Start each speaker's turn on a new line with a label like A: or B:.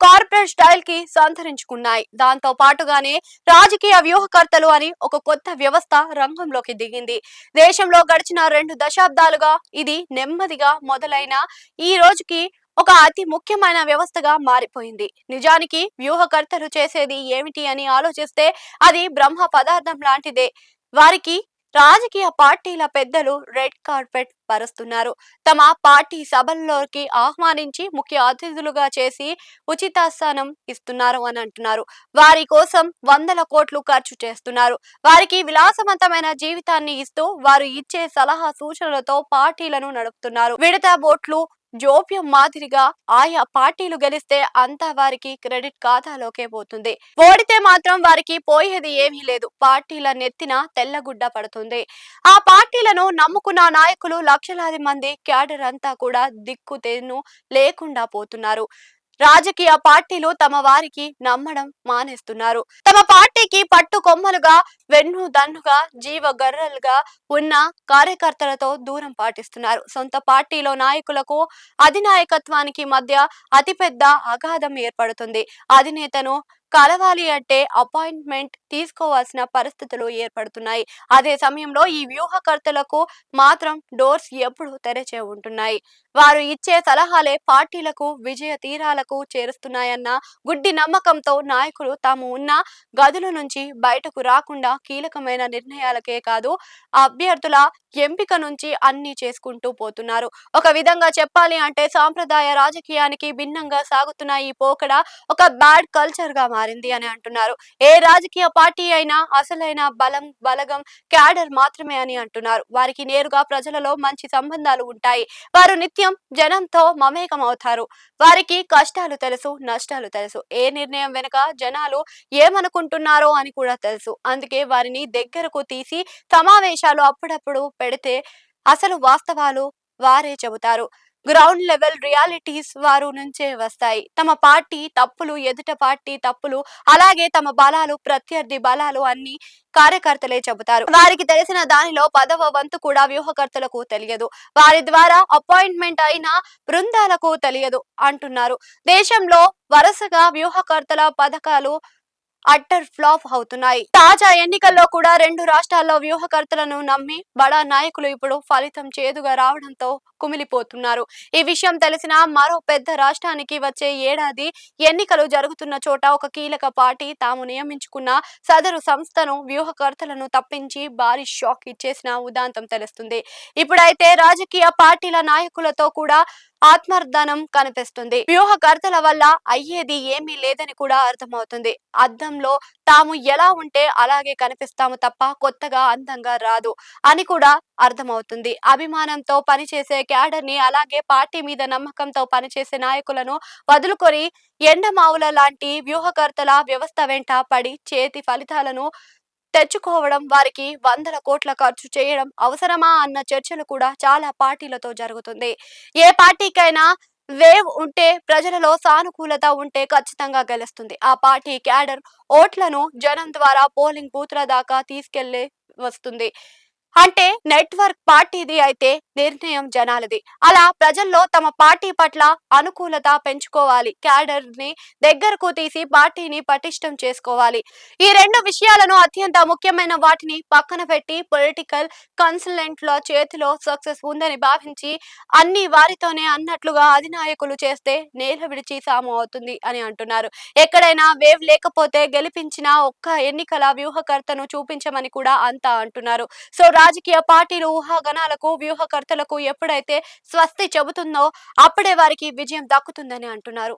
A: Corporate style కి సంతరించుకున్నాయి. దాంతో పాటుగానే రాజకీయ వ్యూహకర్తలు అని ఒక కొత్త వ్యవస్థ రంగంలోకి దిగింది. దేశంలో గడిచిన 2 దశాబ్దాలుగా ఇది నెమ్మదిగా మొదలైన ఈ రోజుకి ఒక అతి ముఖ్యమైన వ్యవస్థగా మారిపోయింది. నిజానికి వ్యూహకర్తలు చేసేది ఏమిటి అని ఆలోచిస్తే అది బ్రహ్మ పదార్థం లాంటిదే. వారికి రాజకీయ పార్టీల పెద్దలు రెడ్ కార్పెట్ పరుస్తున్నారు. తమ పార్టీ సభల్లోకి ఆహ్వానించి ముఖ్య అతిథులుగా చేసి ఉచితాసనం ఇస్తున్నారు అని అంటున్నారు. వారి కోసం వందల కోట్లు ఖర్చు చేస్తున్నారు. వారికి విలాసవంతమైన జీవితాన్ని ఇస్తూ వారు ఇచ్చే సలహా సూచనలతో పార్టీలను నడుపుతున్నారు. విడత బోట్లు జోప్యం మాదిరిగా ఆయా పార్టీలు గెలిస్తే అంతా వారికి క్రెడిట్ ఖాతాలోకే పోతుంది. ఓడితే మాత్రం వారికి పోయేది ఏమీ లేదు. పార్టీల నెత్తిన తెల్లగుడ్డ పడుతుంది. ఆ పార్టీలను నమ్ముకున్న నాయకులు లక్షలాది మంది క్యాడర్ అంతా కూడా దిక్కుతెన్ను లేకుండా పోతున్నారు. రాజకీయ పార్టీలు తమ వారికి నమ్మడం మానేస్తున్నారు. తమ పార్టీకి పట్టు కొమ్మలుగా వెన్ను దన్నుగా జీవ గర్రలుగా ఉన్న కార్యకర్తలతో దూరం పాటిస్తున్నారు. సొంత పార్టీలో నాయకులకు అధినాయకత్వానికి మధ్య అతిపెద్ద అగాధం ఏర్పడుతుంది. అధినేతను కలవాలి అంటే అపాయింట్మెంట్ తీసుకోవాల్సిన పరిస్థితులు ఏర్పడుతున్నాయి. అదే సమయంలో ఈ వ్యూహకర్తలకు మాత్రం డోర్స్ ఎప్పుడు తెరచే ఉంటున్నాయి. వారు ఇచ్చే సలహాలే పార్టీలకు విజయ తీరాలకు చేరుస్తున్నాయన్న గుడ్డి నమ్మకంతో నాయకులు తాము ఉన్న గదుల నుంచి బయటకు రాకుండా కీలకమైన నిర్ణయాలకే కాదు అభ్యర్థుల ఎంపిక నుంచి అన్ని చేసుకుంటూ పోతున్నారు. ఒక విధంగా చెప్పాలి అంటే సాంప్రదాయ రాజకీయానికి భిన్నంగా సాగుతున్న ఈ పోకడ ఒక బ్యాడ్ కల్చర్ గా మారింది అని అంటున్నారు. ఏ రాజకీయ పార్టీ అయినా అసలైన బలగం క్యాడర్ మాత్రమే అని అంటున్నారు. వారికి నేరుగా ప్రజలలో మంచి సంబంధాలు ఉంటాయి. వారు నిత్యం జనంతో మమేకం అవుతారు. వారికి కష్టాలు తెలుసు, నష్టాలు తెలుసు. ఏ నిర్ణయం వెనుక జనాలు ఏమనుకుంటున్నారో అని కూడా తెలుసు. అందుకే వారిని దగ్గరకు తీసి సమావేశాలు అప్పుడప్పుడు పెడితే అసలు వాస్తవాలు వారే చెబుతారు. గ్రౌండ్ లెవెల్ రియాలిటీస్ వారు నుంచే వస్తాయి. తమ పార్టీ తప్పులు, ఎదుట పార్టీ తప్పులు, అలాగే తమ బలాలు, ప్రత్యర్థి బలాలు అన్ని కార్యకర్తలే చెబుతారు. వారికి తెలిసిన దానిలో 10వ వంతు కూడా వ్యూహకర్తలకు తెలియదు. వారి ద్వారా అపాయింట్మెంట్ అయిన బృందాలకు తెలియదు అంటున్నారు. దేశంలో వరుసగా వ్యూహకర్తల పథకాలు అట్టర్ ఫ్లాప్ అవుతున్నాయి. తాజా ఎన్నికల్లో కూడా 2 రాష్ట్రాల్లో వ్యూహకర్తలను నమ్మి బడా నాయకులు ఇప్పుడు ఫలితం చేదుగా రావడంతో కుమిలిపోతున్నారు. ఈ విషయం తెలిసిన మరో పెద్ద రాష్ట్రానికి వచ్చే ఏడాది ఎన్నికలు జరుగుతున్న చోట ఒక కీలక పార్టీ తాము నియమించుకున్న సదరు సంస్థను వ్యూహకర్తలను తప్పించి భారీ షాక్ ఇచ్చేసిన ఉదాంతం తెలుస్తుంది. ఇప్పుడైతే రాజకీయ పార్టీల నాయకులతో కూడా ఆత్మార్ధనం కనిపిస్తుంది. వ్యూహకర్తల వల్ల అయ్యేది ఏమీ లేదని కూడా అర్థమవుతుంది. అద్దంలో తాము ఎలా ఉంటే అలాగే కనిపిస్తాము తప్ప కొత్తగా అందంగా రాదు అని కూడా అర్థమవుతుంది. అభిమానంతో పనిచేసే క్యాడర్ ని, అలాగే పార్టీ మీద నమ్మకంతో పనిచేసే నాయకులను వదులుకొని ఎండమావుల లాంటి వ్యూహకర్తల వ్యవస్థ వెంట పడి చేతి ఫలితాలను తెచ్చుకోవడం, వారికి వందల కోట్ల ఖర్చు చేయడం అవసరమా అన్న చర్చలు కూడా చాలా పార్టీలతో జరుగుతుంది. ఏ పార్టీకైనా వేవ్ ఉంటే, ప్రజలలో సానుకూలత ఉంటే ఖచ్చితంగా గెలుస్తుంది. ఆ పార్టీ క్యాడర్ ఓట్లను జనం ద్వారా పోలింగ్ బూత్ల దాకా తీసుకెళ్లే వస్తుంది. అంటే నెట్వర్క్ పార్టీది అయితే నిర్ణయం జనాలది. అలా ప్రజల్లో తమ పార్టీ పట్ల అనుకూలత పెంచుకోవాలి. క్యాడర్ ని దగ్గరకు తీసి పార్టీని పటిష్టం చేసుకోవాలి. ఈ 2 విషయాలను అత్యంత ముఖ్యమైన వాటిని పక్కన పెట్టి పొలిటికల్ కన్సల్టెంట్ల చేతిలో సక్సెస్ ఉందని భావించి అన్ని వారితోనే అన్నట్లుగా అధినాయకులు చేస్తే నేల విడిచి సాము అవుతుంది అని అంటున్నారు. ఎక్కడైనా వేవ్ లేకపోతే గెలిపించిన ఒక్క ఎన్నికల వ్యూహకర్తను చూపించమని కూడా అంతా అంటున్నారు. సో రాజకీయ పార్టీలు ఊహాగానాలకు, వ్యూహకర్తలకు ఎప్పుడైతే స్వస్తి చెబుతుందో అప్పుడే వారికి విజయం దక్కుతుందని అంటున్నారు.